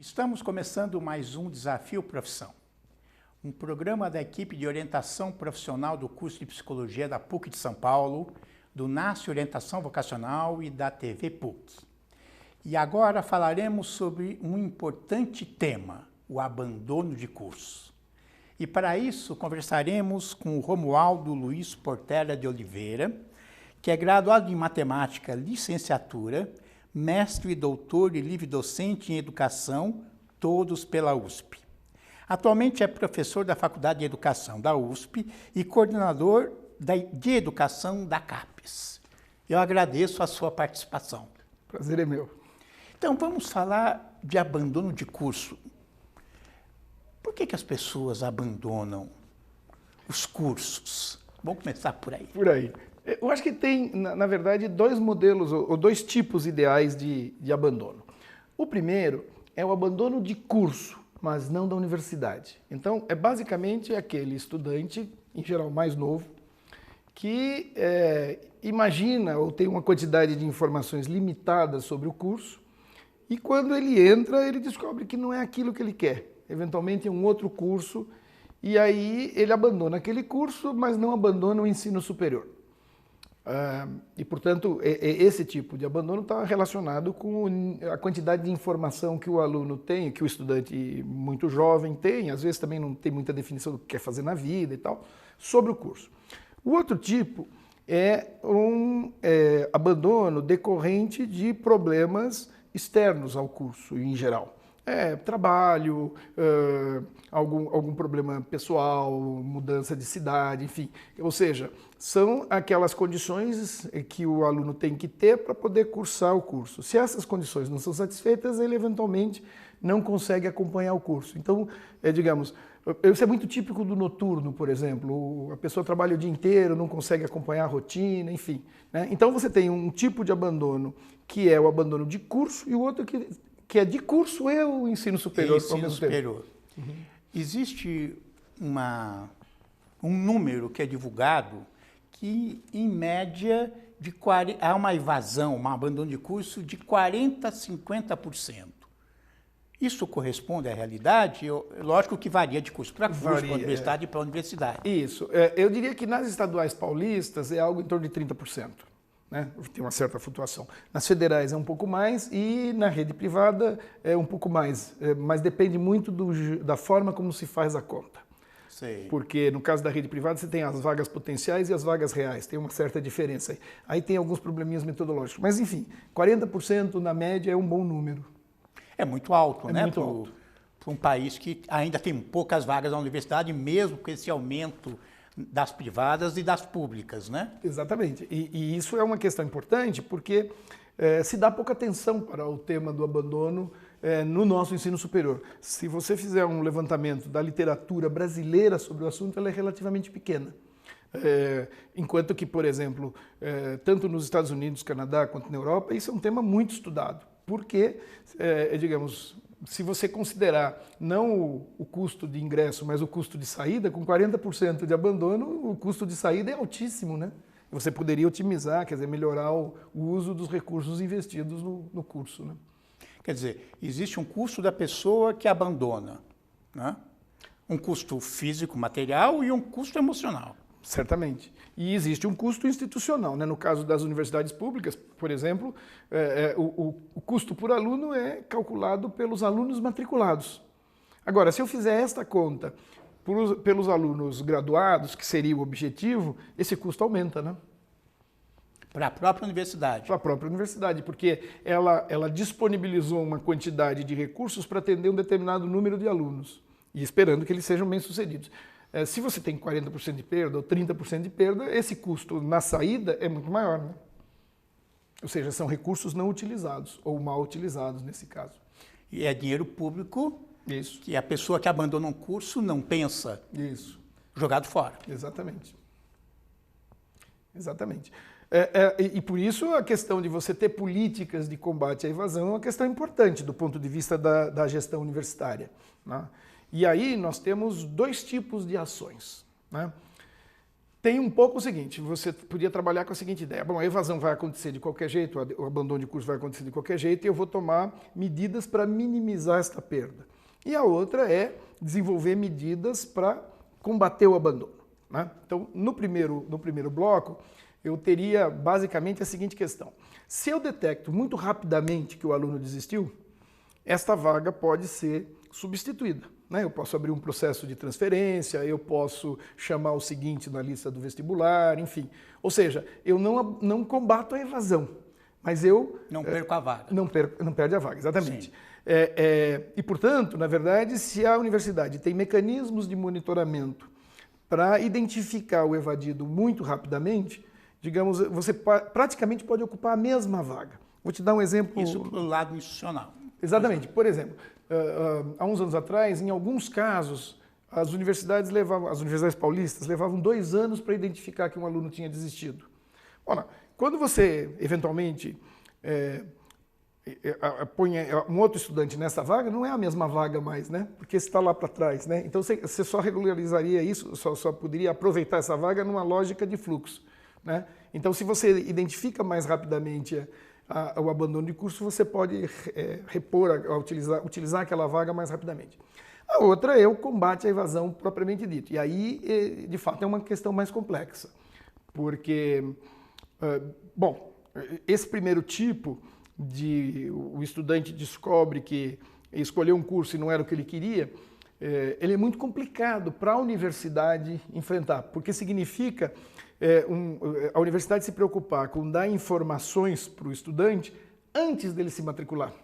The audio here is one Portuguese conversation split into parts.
Estamos começando mais um Desafio Profissão, um programa da equipe de orientação profissional do curso de Psicologia da PUC de São Paulo, do NASCE Orientação Vocacional e da TV PUC. E agora falaremos sobre um importante tema, o abandono de curso. E para isso conversaremos com o Romualdo Luiz Portela de Oliveira, que é graduado em Matemática, licenciatura, mestre e doutor e livre-docente em Educação, todos pela USP. Atualmente é professor da Faculdade de Educação da USP e coordenador de Educação da CAPES. Eu agradeço a sua participação. Prazer é meu. Então, vamos falar de abandono de curso. Por que as pessoas abandonam os cursos? Vamos começar por aí. Por aí. Eu acho que tem, na verdade, dois modelos ou dois tipos ideais de abandono. O primeiro é o abandono de curso, mas não da universidade. Então, é basicamente aquele estudante, em geral mais novo, que imagina ou tem uma quantidade de informações limitadas sobre o curso e quando ele entra, ele descobre que não é aquilo que ele quer. Eventualmente é um outro curso e aí ele abandona aquele curso, mas não abandona o ensino superior. E, portanto, esse tipo de abandono está relacionado com a quantidade de informação que o aluno tem, que o estudante muito jovem tem, às vezes também não tem muita definição do que quer fazer na vida e tal, sobre o curso. O outro tipo é um abandono decorrente de problemas externos ao curso, em geral. Trabalho, algum problema pessoal, mudança de cidade, enfim. Ou seja, são aquelas condições que o aluno tem que ter para poder cursar o curso. Se essas condições não são satisfeitas, ele eventualmente não consegue acompanhar o curso. Então, digamos, isso é muito típico do noturno, por exemplo. A pessoa trabalha o dia inteiro, não consegue acompanhar a rotina, enfim. Né? Então, você tem um tipo de abandono que é o abandono de curso e o outro que é de curso e o ensino superior. Ensino superior. Uhum. Existe um número que é divulgado que, em média, há uma evasão, um abandono de curso de 40% a 50%. Isso corresponde à realidade? Lógico que varia de curso para curso, para universidade e para universidade. Isso. Eu diria que nas estaduais paulistas é algo em torno de 30%. Né? Tem uma certa flutuação. Nas federais é um pouco mais e na rede privada é um pouco mais, mas depende muito da forma como se faz a conta. Sei. Porque no caso da rede privada você tem as vagas potenciais e as vagas reais, tem uma certa diferença aí. Aí tem alguns probleminhas metodológicos, mas enfim, 40% na média é um bom número. É muito alto, né? Muito alto. Para um país que ainda tem poucas vagas na universidade, mesmo com esse aumento das privadas e das públicas, né? Exatamente. E isso é uma questão importante porque se dá pouca atenção para o tema do abandono no nosso ensino superior. Se você fizer um levantamento da literatura brasileira sobre o assunto, ela é relativamente pequena. Enquanto que, por exemplo, tanto nos Estados Unidos, Canadá, quanto na Europa, isso é um tema muito estudado. Porque, digamos, se você considerar não o custo de ingresso, mas o custo de saída, com 40% de abandono, o custo de saída é altíssimo, né? Você poderia otimizar, quer dizer, melhorar o uso dos recursos investidos no curso, né? Quer dizer, existe um custo da pessoa que abandona, né? Um custo físico, material e um custo emocional. Certamente. E existe um custo institucional, né? No caso das universidades públicas, por exemplo, o custo por aluno é calculado pelos alunos matriculados. Agora, se eu fizer esta conta pelos alunos graduados, que seria o objetivo, esse custo aumenta, né? Para a própria universidade. Para a própria universidade, porque ela disponibilizou uma quantidade de recursos para atender um determinado número de alunos, e esperando que eles sejam bem-sucedidos. Se você tem 40% de perda ou 30% de perda, esse custo na saída é muito maior, né? Ou seja, são recursos não utilizados ou mal utilizados nesse caso. E é dinheiro público. Isso. Que a pessoa que abandona um curso não pensa. Isso. Jogado fora. Exatamente. Exatamente. E por isso a questão de você ter políticas de combate à evasão é uma questão importante do ponto de vista da gestão universitária, né? E aí nós temos dois tipos de ações, né? Tem um pouco o seguinte, você podia trabalhar com a seguinte ideia. Bom, a evasão vai acontecer de qualquer jeito, o abandono de curso vai acontecer de qualquer jeito, e eu vou tomar medidas para minimizar esta perda. E a outra é desenvolver medidas para combater o abandono, né? Então, no primeiro bloco, eu teria basicamente a seguinte questão. Se eu detecto muito rapidamente que o aluno desistiu, esta vaga pode ser substituída, né? Eu posso abrir um processo de transferência, eu posso chamar o seguinte na lista do vestibular, enfim. Ou seja, eu não combato a evasão, mas eu... Não perco a vaga. Não perde a vaga, exatamente. E, portanto, na verdade, se a universidade tem mecanismos de monitoramento para identificar o evadido muito rapidamente, digamos, você praticamente pode ocupar a mesma vaga. Vou te dar um exemplo... Isso para o lado institucional. Exatamente. Por exemplo, há uns anos atrás, em alguns casos, as universidades paulistas levavam 2 anos para identificar que um aluno tinha desistido. Ora, quando você, eventualmente, põe um outro estudante nessa vaga, não é a mesma vaga mais, né? Porque você está lá para trás, né? Então, você só regularizaria isso, só poderia aproveitar essa vaga numa lógica de fluxo, né? Então, se você identifica mais rapidamente o abandono de curso, você pode utilizar aquela vaga mais rapidamente. A outra é o combate à evasão propriamente dito. E aí, de fato, é uma questão mais complexa. Porque, bom, esse primeiro tipo o estudante descobre que escolheu um curso e não era o que ele queria, ele é muito complicado para a universidade enfrentar, porque significa a universidade se preocupar com dar informações para o estudante antes dele se matricular,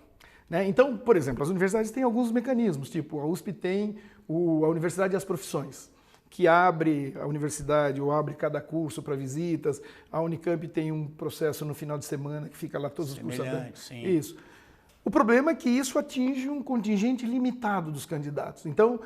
né? Então, por exemplo, as universidades têm alguns mecanismos, tipo a USP tem a Universidade das Profissões, que abre a universidade ou abre cada curso para visitas. A Unicamp tem um processo no final de semana que fica lá todos os cursos. Sim. Isso. O problema é que isso atinge um contingente limitado dos candidatos. Então,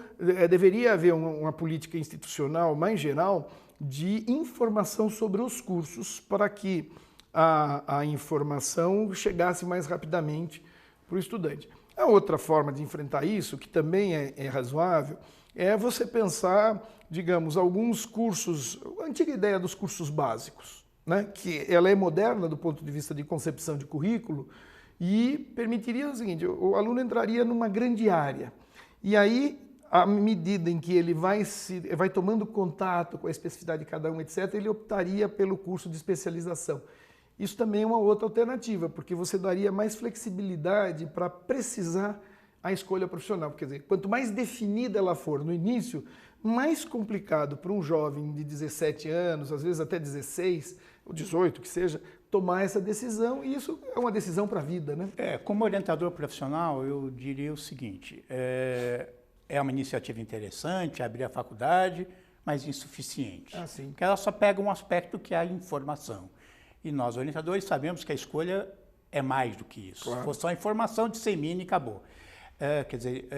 deveria haver uma política institucional mais geral de informação sobre os cursos para que a informação chegasse mais rapidamente para o estudante. A outra forma de enfrentar isso, que também é razoável, é você pensar, digamos, alguns cursos, a antiga ideia dos cursos básicos, né? Que ela é moderna do ponto de vista de concepção de currículo e permitiria o seguinte, o aluno entraria numa grande área e aí, à medida em que ele vai tomando contato com a especificidade de cada um, etc., ele optaria pelo curso de especialização. Isso também é uma outra alternativa, porque você daria mais flexibilidade para precisar a escolha profissional. Quer dizer, quanto mais definida ela for no início, mais complicado para um jovem de 17 anos, às vezes até 16 ou 18, que seja, tomar essa decisão, e isso é uma decisão para a vida, né? Como orientador profissional, eu diria o seguinte, é uma iniciativa interessante, abrir a faculdade, mas insuficiente. Sim. Porque ela só pega um aspecto que é a informação. E nós, orientadores, sabemos que a escolha é mais do que isso. Claro. Se for só informação, dissemina e acabou. Quer dizer,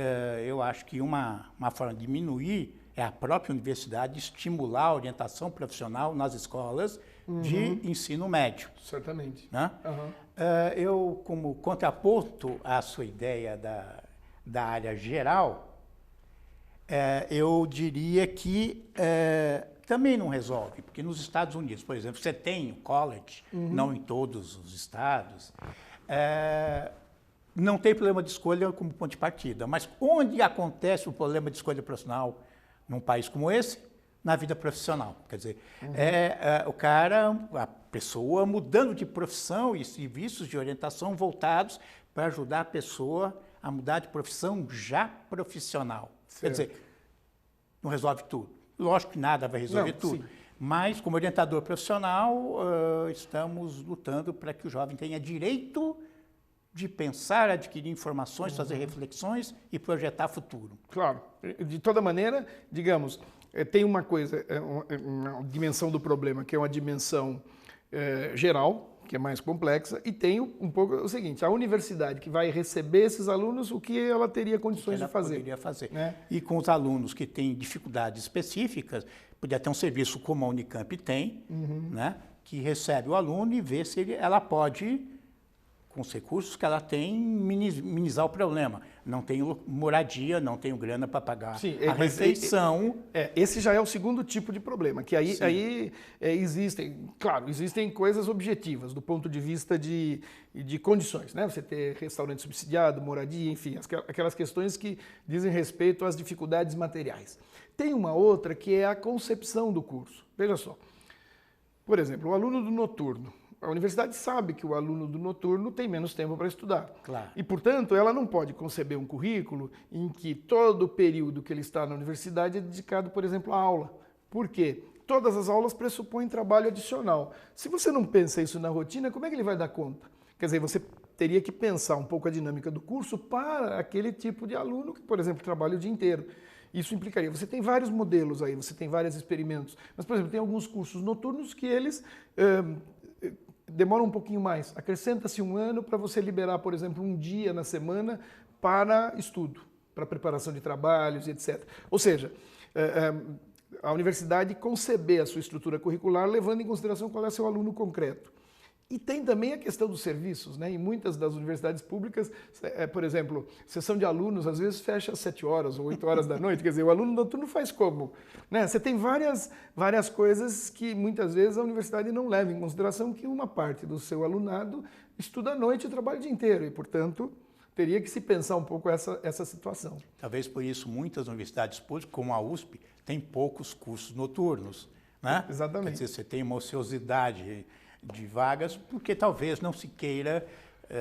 eu acho que uma forma de diminuir é a própria universidade estimular a orientação profissional nas escolas de ensino médio. Certamente. Né? Eu, como contraponto à sua ideia da área geral, eu diria que também não resolve, porque nos Estados Unidos, por exemplo, você tem o college, não em todos os estados, não tem problema de escolha como ponto de partida, mas onde acontece o problema de escolha profissional num país como esse? Na vida profissional. Quer dizer, a pessoa mudando de profissão e serviços de orientação voltados para ajudar a pessoa a mudar de profissão já profissional. Certo. Quer dizer, não resolve tudo. Lógico que nada vai resolver tudo. Sim. Mas, como orientador profissional, estamos lutando para que o jovem tenha direito de pensar, adquirir informações, fazer reflexões e projetar futuro. Claro. De toda maneira, digamos, tem uma coisa, uma dimensão do problema, que é uma dimensão geral, que é mais complexa, e tem um pouco o seguinte, a universidade que vai receber esses alunos, o que ela teria condições de fazer. Poderia fazer. Né? E com os alunos que têm dificuldades específicas, poderia ter um serviço como a Unicamp tem, né, que recebe o aluno e vê se ela pode com os recursos que ela tem, minimizar o problema. Não tenho moradia, não tenho grana para pagar a refeição. Esse já é o segundo tipo de problema, que aí existem, claro, existem coisas objetivas do ponto de vista de condições, né? Você ter restaurante subsidiado, moradia, enfim, aquelas questões que dizem respeito às dificuldades materiais. Tem uma outra que é a concepção do curso. Veja só, por exemplo, o aluno do noturno. A universidade sabe que o aluno do noturno tem menos tempo para estudar. Claro. E, portanto, ela não pode conceber um currículo em que todo o período que ele está na universidade é dedicado, por exemplo, à aula. Por quê? Todas as aulas pressupõem trabalho adicional. Se você não pensa isso na rotina, como é que ele vai dar conta? Quer dizer, você teria que pensar um pouco a dinâmica do curso para aquele tipo de aluno que, por exemplo, trabalha o dia inteiro. Isso implicaria, você tem vários modelos aí, você tem vários experimentos, mas, por exemplo, tem alguns cursos noturnos que eles demoram um pouquinho mais. Acrescenta-se um ano para você liberar, por exemplo, um dia na semana para estudo, para preparação de trabalhos, etc. Ou seja, a universidade conceber a sua estrutura curricular levando em consideração qual é o seu aluno concreto. E tem também a questão dos serviços, né? Em muitas das universidades públicas, por exemplo, sessão de alunos às vezes fecha às 7 horas ou 8 horas da noite, quer dizer, o aluno noturno faz como? Né? Você tem várias coisas que muitas vezes a universidade não leva em consideração que uma parte do seu alunado estuda à noite e trabalha o dia inteiro e, portanto, teria que se pensar um pouco essa situação. Talvez por isso muitas universidades públicas, como a USP, têm poucos cursos noturnos, né? Exatamente. Quer dizer, você tem uma ociosidade de vagas, porque talvez não se queira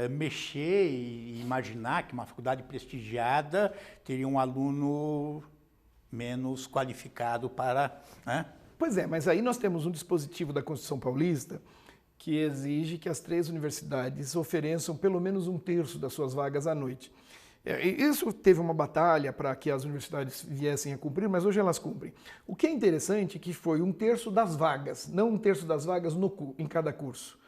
mexer e imaginar que uma faculdade prestigiada teria um aluno menos qualificado para... Né? Pois é, mas aí nós temos um dispositivo da Constituição Paulista que exige que as 3 universidades ofereçam pelo menos 1/3 das suas vagas à noite. Isso teve uma batalha para que as universidades viessem a cumprir, mas hoje elas cumprem. O que é interessante é que foi 1/3 das vagas, não 1/3 das vagas em cada curso.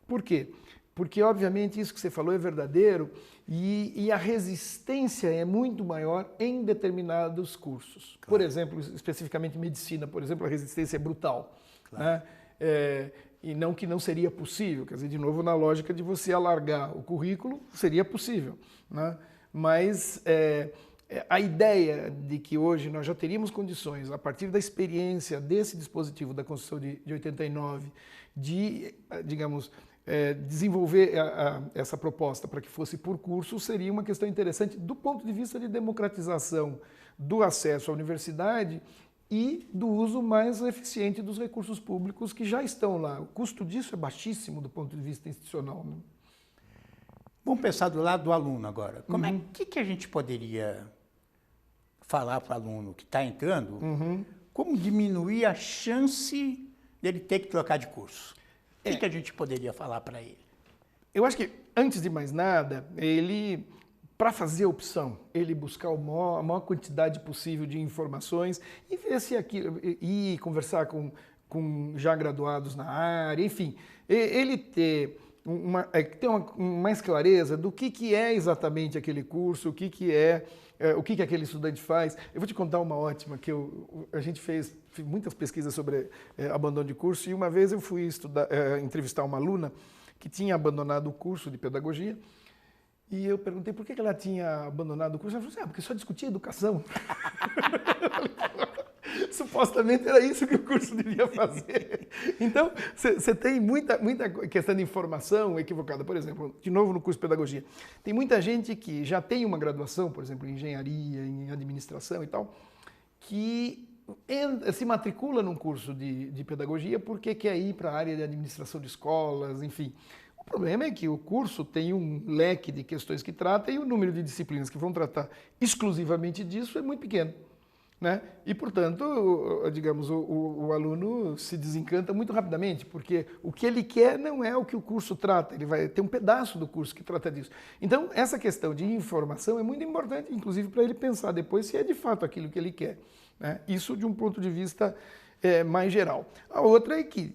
Por quê? Porque, obviamente, isso que você falou é verdadeiro e a resistência é muito maior em determinados cursos. Claro. Por exemplo, especificamente medicina, por exemplo, a resistência é brutal. Claro. Né? E não que não seria possível, quer dizer, de novo, na lógica de você alargar o currículo, seria possível, né? Mas a ideia de que hoje nós já teríamos condições, a partir da experiência desse dispositivo da Constituição de 89, de, digamos, desenvolver essa proposta para que fosse por curso, seria uma questão interessante do ponto de vista de democratização do acesso à universidade e do uso mais eficiente dos recursos públicos que já estão lá. O custo disso é baixíssimo do ponto de vista institucional, né? Vamos pensar do lado do aluno agora. Como que a gente poderia falar para o aluno que está entrando, como diminuir a chance dele ter que trocar de curso? O que a gente poderia falar para ele? Eu acho que, antes de mais nada, ele, para fazer a opção, ele buscar a maior quantidade possível de informações e ver se ir conversar com já graduados na área, enfim, ele ter mais clareza do que é exatamente aquele curso, o que aquele estudante faz. Eu vou te contar uma ótima, que a gente fez muitas pesquisas sobre abandono de curso, e uma vez eu fui entrevistar uma aluna que tinha abandonado o curso de pedagogia, e eu perguntei por que ela tinha abandonado o curso. Ela falou assim, porque só discutia educação. Supostamente era isso que o curso devia fazer. Então, você tem muita questão de informação equivocada. Por exemplo, de novo no curso de pedagogia, tem muita gente que já tem uma graduação, por exemplo, em engenharia, em administração e tal, que se matricula num curso de pedagogia porque quer ir para a área de administração de escolas, enfim. O problema é que o curso tem um leque de questões que trata e o número de disciplinas que vão tratar exclusivamente disso é muito pequeno. Né? E, portanto, digamos, o aluno se desencanta muito rapidamente, porque o que ele quer não é o que o curso trata, ele vai ter um pedaço do curso que trata disso. Então, essa questão de informação é muito importante, inclusive para ele pensar depois se é de fato aquilo que ele quer. Né? Isso de um ponto de vista mais geral. A outra é que,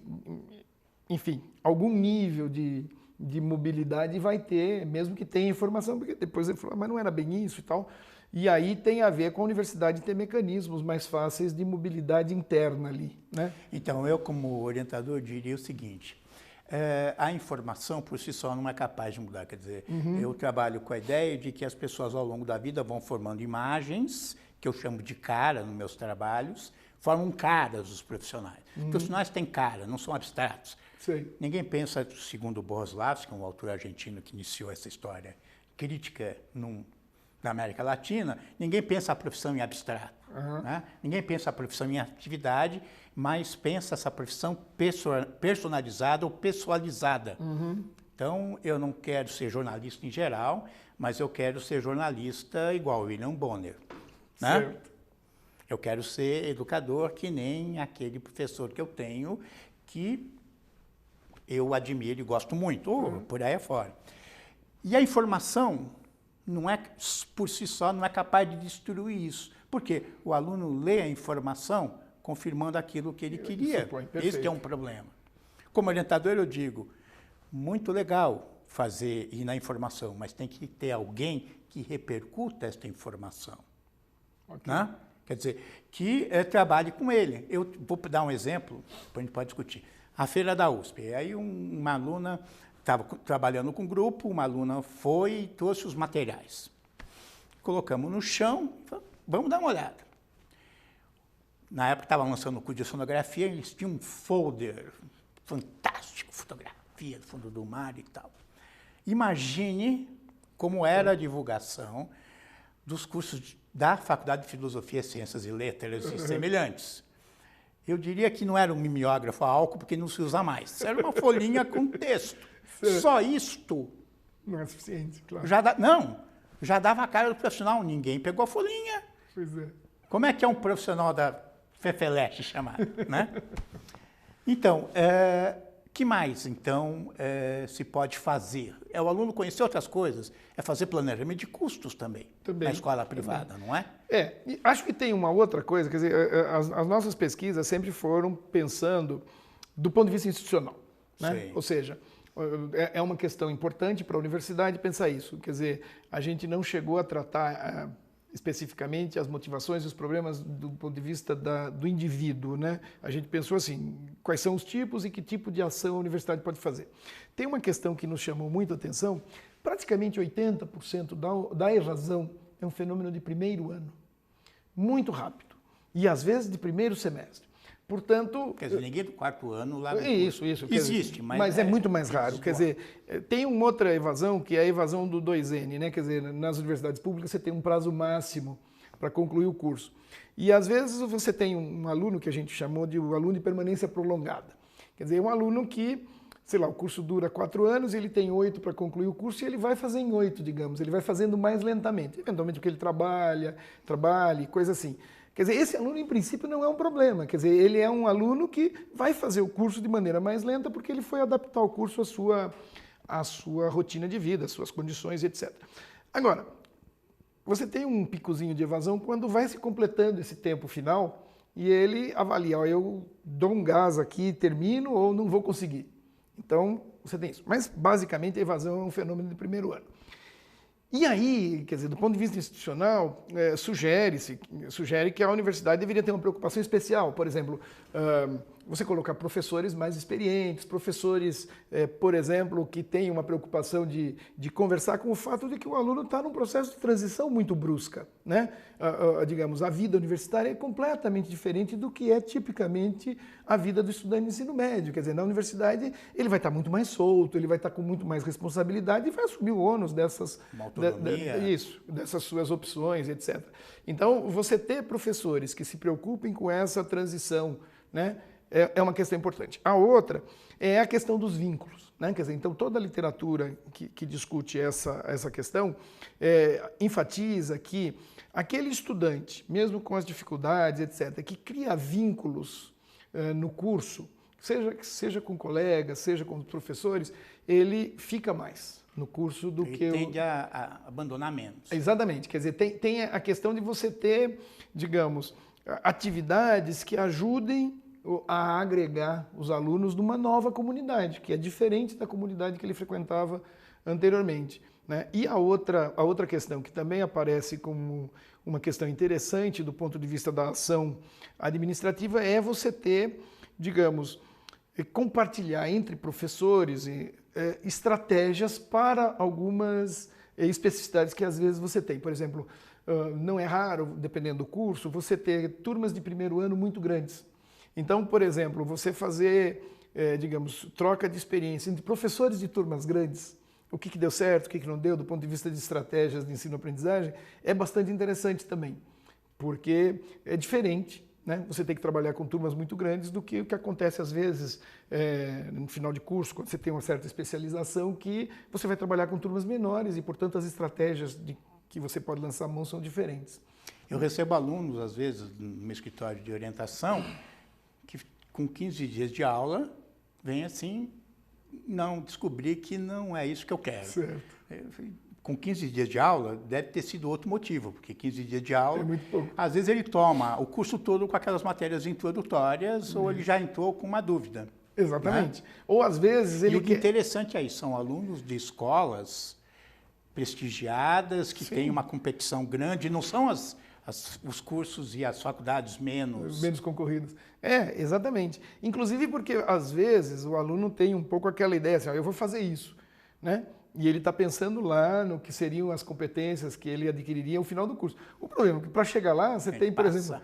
enfim, algum nível de mobilidade vai ter, mesmo que tenha informação, porque depois ele falou, mas não era bem isso e tal. E aí tem a ver com a universidade ter mecanismos mais fáceis de mobilidade interna ali, né? Então, eu como orientador diria o seguinte, A informação por si só não é capaz de mudar. Quer dizer, eu trabalho com a ideia de que as pessoas ao longo da vida vão formando imagens, que eu chamo de cara nos meus trabalhos, formam caras os profissionais. Os profissionais têm cara, não são abstratos. Sei. Ninguém pensa, segundo Boroslavski, que é um autor argentino que iniciou essa história crítica na América Latina, ninguém pensa a profissão em abstrato. Né? Ninguém pensa a profissão em atividade, mas pensa essa profissão personalizada ou pessoalizada. Então, eu não quero ser jornalista em geral, mas eu quero ser jornalista igual William Bonner. Né? Certo. Eu quero ser educador que nem aquele professor que eu tenho, que eu admiro e gosto muito, por aí afora. E a informação, não é, por si só, não é capaz de destruir isso. Porque o aluno lê a informação confirmando aquilo que ele queria. Esse é um problema. Como orientador, eu digo, muito legal ir na informação, mas tem que ter alguém que repercuta esta informação. Né? Quer dizer, que trabalhe com ele. Eu vou dar um exemplo, depois a gente pode discutir. A feira da USP. Aí uma aluna estava trabalhando com um grupo, uma aluna foi e trouxe os materiais. Colocamos no chão e falamos, vamos dar uma olhada. Na época estava lançando o curso de sonografia, eles tinham um folder fantástico, fotografia do fundo do mar e tal. Imagine como era a divulgação dos cursos da Faculdade de Filosofia, Ciências e Letras e semelhantes. Eu diria que não era um mimeógrafo a álcool, porque não se usa mais. Era uma folhinha com texto. Só isto... Não é suficiente, claro. Já dava a cara do profissional. Ninguém pegou a folhinha. Pois é. Como é que é um profissional da Fefeleche chamado? Né? Então, que mais, então, se pode fazer? É o aluno conhecer outras coisas, é fazer planejamento de custos também na escola privada, não é? E acho que tem uma outra coisa, quer dizer, as nossas pesquisas sempre foram pensando do ponto de vista institucional, né? Ou seja, é uma questão importante para a universidade pensar isso, quer dizer, a gente não chegou a tratar especificamente as motivações e os problemas do ponto de vista do indivíduo, né? A gente pensou assim, quais são os tipos e que tipo de ação a universidade pode fazer. Tem uma questão que nos chamou muita atenção, praticamente 80% da evasão é um fenômeno de primeiro ano, muito rápido, e às vezes de primeiro semestre. Portanto... Quer dizer, ninguém do quarto ano lá... Isso. Existe, mas é muito mais raro. Quer dizer, tem uma outra evasão, que é a evasão do 2N, né? Quer dizer, nas universidades públicas você tem um prazo máximo para concluir o curso. E às vezes você tem um aluno que a gente chamou de aluno de permanência prolongada. Quer dizer, um aluno que, sei lá, o curso dura 4 anos, ele tem 8 para concluir o curso e ele vai fazer em 8, digamos. Ele vai fazendo mais lentamente. Eventualmente porque ele trabalha, coisa assim. Quer dizer, esse aluno, em princípio, não é um problema. Quer dizer, ele é um aluno que vai fazer o curso de maneira mais lenta porque ele foi adaptar o curso à sua rotina de vida, às suas condições, etc. Agora, você tem um picozinho de evasão quando vai se completando esse tempo final e ele avalia, eu dou um gás aqui, termino ou não vou conseguir. Então, você tem isso. Mas, basicamente, a evasão é um fenômeno de primeiro ano. E aí, quer dizer, do ponto de vista institucional, sugere que a universidade deveria ter uma preocupação especial. Por exemplo, você colocar professores mais experientes, professores, por exemplo, que têm uma preocupação de conversar com o fato de que o aluno está num processo de transição muito brusca, né? Digamos, a vida universitária é completamente diferente do que é tipicamente a vida do estudante de ensino médio. Quer dizer, na universidade ele vai estar muito mais solto, ele vai estar com muito mais responsabilidade e vai assumir o ônus dessas suas opções, etc. Então, você ter professores que se preocupem com essa transição, né, é uma questão importante. A outra é a questão dos vínculos, né? Quer dizer, então, toda a literatura que discute essa questão enfatiza que aquele estudante, mesmo com as dificuldades, etc., que cria vínculos no curso, seja com colegas, seja com professores, ele fica mais no curso do que... Ele tende a abandonar menos. Exatamente. Quer dizer, tem a questão de você ter, digamos, atividades que ajudem a agregar os alunos numa nova comunidade, que é diferente da comunidade que ele frequentava anteriormente, né? E a outra questão que também aparece como uma questão interessante do ponto de vista da ação administrativa é você ter, digamos, compartilhar entre professores estratégias para algumas especificidades que às vezes você tem. Por exemplo, não é raro, dependendo do curso, você ter turmas de primeiro ano muito grandes. Então, por exemplo, você fazer, digamos, troca de experiência entre professores de turmas grandes, o que deu certo, o que não deu, do ponto de vista de estratégias de ensino-aprendizagem, é bastante interessante também, porque é diferente, né? Você tem que trabalhar com turmas muito grandes do que o que acontece às vezes no final de curso, quando você tem uma certa especialização, que você vai trabalhar com turmas menores e, portanto, as estratégias que você pode lançar a mão são diferentes. Eu recebo alunos, às vezes, no meu escritório de orientação, que com 15 dias de aula, vem assim, não, descobri que não é isso que eu quero. Certo. Com 15 dias de aula, deve ter sido outro motivo, porque 15 dias de aula, é muito pouco. Às vezes ele toma o curso todo com aquelas matérias introdutórias, ou ele já entrou com uma dúvida. Exatamente. Né? Ou às vezes ele... E o que é interessante aí, são alunos de escolas prestigiadas, que têm uma competição grande, não são os cursos e as faculdades menos concorridos. Exatamente. Inclusive porque, às vezes, o aluno tem um pouco aquela ideia assim, eu vou fazer isso, né? E ele está pensando lá no que seriam as competências que ele adquiriria no final do curso. O problema é que para chegar lá, você tem, por exemplo,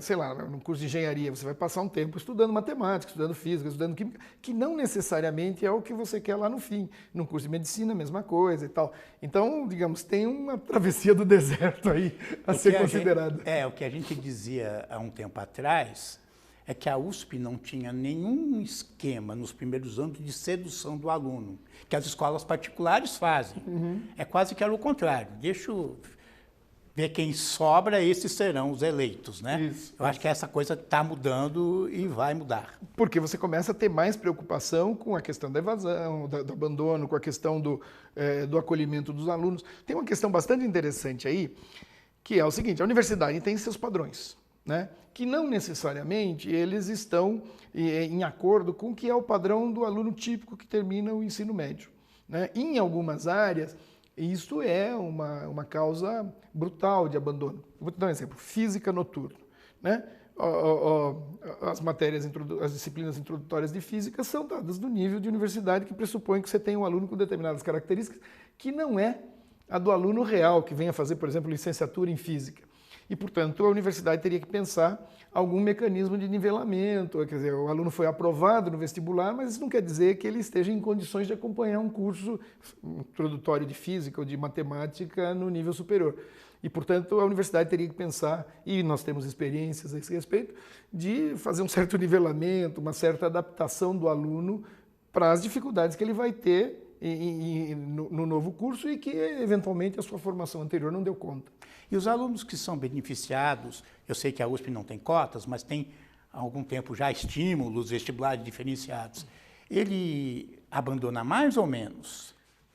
sei lá, no curso de engenharia, você vai passar um tempo estudando matemática, estudando física, estudando química, que não necessariamente é o que você quer lá no fim. No curso de medicina, a mesma coisa e tal. Então, digamos, tem uma travessia do deserto aí a ser considerada. O que a gente dizia há um tempo atrás é que a USP não tinha nenhum esquema nos primeiros anos de sedução do aluno, que as escolas particulares fazem. É quase que era o contrário. Deixa eu ver quem sobra, esses serão os eleitos, né? Isso. Eu acho que essa coisa está mudando e vai mudar. Porque você começa a ter mais preocupação com a questão da evasão, do abandono, com a questão do acolhimento dos alunos. Tem uma questão bastante interessante aí, que é o seguinte, a universidade tem seus padrões, né? Que não necessariamente eles estão em acordo com o que é o padrão do aluno típico que termina o ensino médio, né? Em algumas áreas, isso é uma causa brutal de abandono. Vou te dar um exemplo, física noturna, né? As disciplinas introdutórias de física são dadas no nível de universidade que pressupõe que você tem um aluno com determinadas características que não é a do aluno real que venha fazer, por exemplo, licenciatura em física. E, portanto, a universidade teria que pensar algum mecanismo de nivelamento. Quer dizer, o aluno foi aprovado no vestibular, mas isso não quer dizer que ele esteja em condições de acompanhar um curso introdutório de física ou de matemática no nível superior. E, portanto, a universidade teria que pensar, e nós temos experiências a esse respeito, de fazer um certo nivelamento, uma certa adaptação do aluno para as dificuldades que ele vai ter no novo curso e que, eventualmente, a sua formação anterior não deu conta. E os alunos que são beneficiados, eu sei que a USP não tem cotas, mas tem há algum tempo já estímulos vestibulares diferenciados. Ele abandona mais ou menos?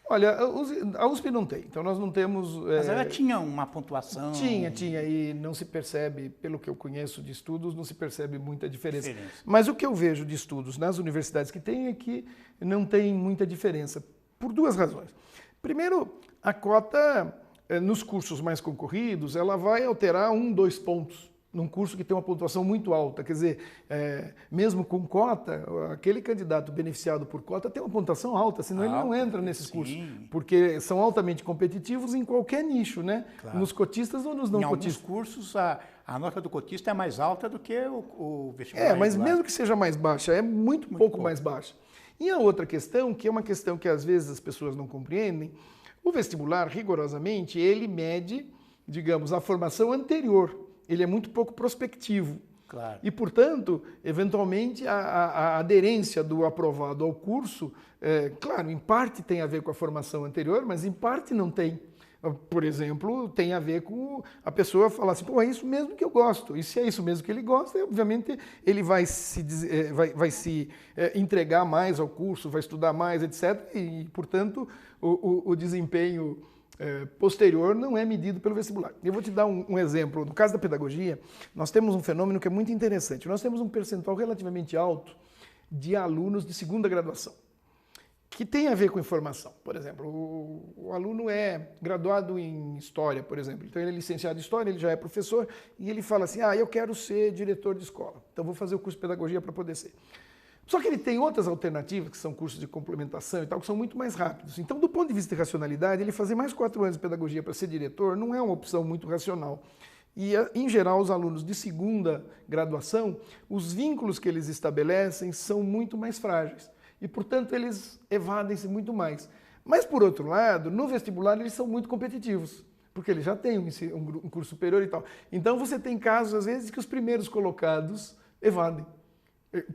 Olha, a USP não tem, então nós não temos... Mas ela tinha uma pontuação... Tinha, e não se percebe, pelo que eu conheço de estudos, não se percebe muita diferença. Mas o que eu vejo de estudos nas universidades que tem é que não tem muita diferença, por duas razões. Primeiro, a cota... nos cursos mais concorridos, ela vai alterar 2 pontos num curso que tem uma pontuação muito alta. Quer dizer, mesmo com cota, aquele candidato beneficiado por cota tem uma pontuação alta, senão ele não entra nesses cursos, porque são altamente competitivos em qualquer nicho, né? Claro. Nos cotistas ou nos não cotistas. Em alguns cursos, a nota do cotista é mais alta do que o vestibular. Mas mesmo que seja mais baixa, é muito pouco mais baixa. E a outra questão, que é uma questão que às vezes as pessoas não compreendem, o vestibular, rigorosamente, ele mede, digamos, a formação anterior. Ele é muito pouco prospectivo. Claro. E, portanto, eventualmente, a aderência do aprovado ao curso, claro, em parte tem a ver com a formação anterior, mas em parte não tem. Por exemplo, tem a ver com a pessoa falar assim, pô, é isso mesmo que eu gosto. E se é isso mesmo que ele gosta, obviamente ele vai se entregar mais ao curso, vai estudar mais, etc. E, portanto, o desempenho posterior não é medido pelo vestibular. Eu vou te dar um exemplo. No caso da pedagogia, nós temos um fenômeno que é muito interessante. Nós temos um percentual relativamente alto de alunos de segunda graduação, que tem a ver com informação. Por exemplo, o aluno é graduado em História, por exemplo. Então, ele é licenciado em História, ele já é professor, e ele fala assim, eu quero ser diretor de escola. Então, vou fazer o curso de Pedagogia para poder ser. Só que ele tem outras alternativas, que são cursos de complementação e tal, que são muito mais rápidos. Então, do ponto de vista de racionalidade, ele fazer mais 4 anos de pedagogia para ser diretor não é uma opção muito racional. E, em geral, os alunos de segunda graduação, os vínculos que eles estabelecem são muito mais frágeis. E, portanto, eles evadem-se muito mais. Mas, por outro lado, no vestibular eles são muito competitivos, porque eles já têm um curso superior e tal. Então, você tem casos, às vezes, que os primeiros colocados evadem.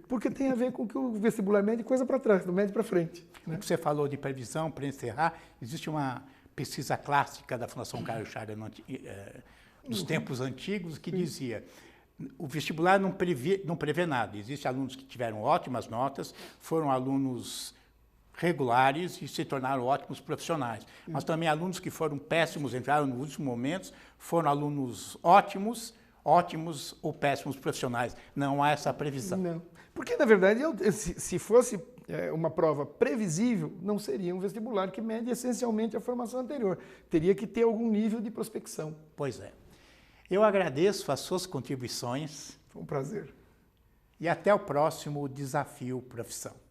Porque tem a ver com que o vestibular mede coisa para trás, não mede para frente. Né? Você falou de previsão, para encerrar, existe uma pesquisa clássica da Fundação Carlos Chagas dos tempos antigos que dizia: o vestibular não prevê nada. Existem alunos que tiveram ótimas notas, foram alunos regulares e se tornaram ótimos profissionais. Mas também alunos que foram péssimos, entraram nos últimos momentos, foram alunos ótimos ou péssimos profissionais. Não há essa previsão. Não. Porque, na verdade, se fosse uma prova previsível, não seria um vestibular que mede essencialmente a formação anterior. Teria que ter algum nível de prospecção. Pois é. Eu agradeço as suas contribuições. Foi um prazer. E até o próximo Desafio Profissão.